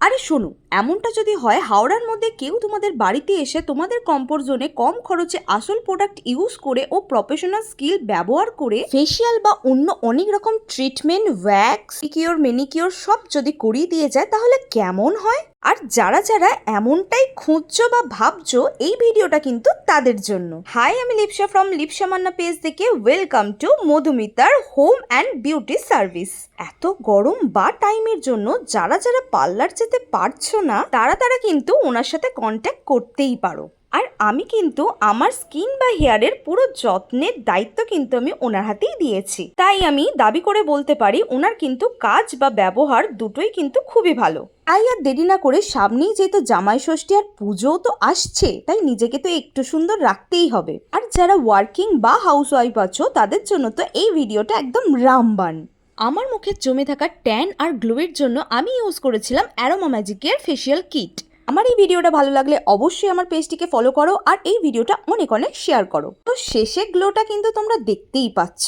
আরে শোনো, এমনটা যদি হয় হাওড়ার মধ্যে কেউ তোমাদের বাড়িতে এসে তোমাদের কমফোর্ট জোনে কম খরচে আসল প্রোডাক্ট ইউজ করে ও প্রফেশনাল স্কিল ব্যবহার করে ফেসিয়াল বা অন্য অনেক রকম ট্রিটমেন্ট, ওয়্যাক্স, পিকিওর, মেনিকিওর সব যদি করিয়ে দিয়ে যায় তাহলে কেমন হয়? আর যারা যারা এমনটাই খুঁজছো বা ভাবছো, এই ভিডিওটা কিন্তু তাদের জন্য। হাই, আমি লিপসা ফ্রম লিপসা মান্না পেজ থেকে। ওয়েলকাম টু মধুমিতার হোম অ্যান্ড বিউটি সার্ভিস। এত গরম বা টাইমের জন্য যারা যারা পার্লার যেতে পারছো না তারা কিন্তু ওনার সাথে কন্ট্যাক্ট করতেই পারো। আর আমি কিন্তু আমার স্কিন বা হেয়ারের পুরো যত্নের দায়িত্ব কিন্তু আমি ওনার হাতেই দিয়েছি। তাই আমি দাবি করে বলতে পারি ওনার কিন্তু কাজ বা ব্যবহার দুটোই কিন্তু খুবই ভালো। তাই আর দেরি না করে, সামনেই যেহেতু জামাই ষষ্ঠী আর পুজোও তো আসছে, তাই নিজেকে তো একটু সুন্দর রাখতেই হবে। আর যারা ওয়ার্কিং বা হাউস ওয়াইফ আছো তাদের জন্য তো এই ভিডিওটা একদম রামবান। আমার মুখে জমে থাকা ট্যান আর গ্লোয়ের জন্য আমি ইউজ করেছিলাম অ্যারোমা ম্যাজিকের ফেসিয়াল কিট। আমার এই ভিডিওটা ভালো লাগলে অবশ্যই আমার পেজটিকে ফলো করো আর এই ভিডিওটা অনেক অনেক শেয়ার করো। তো শেষে গ্লোটা কিন্তু তোমরা দেখতেই পাচ্ছ।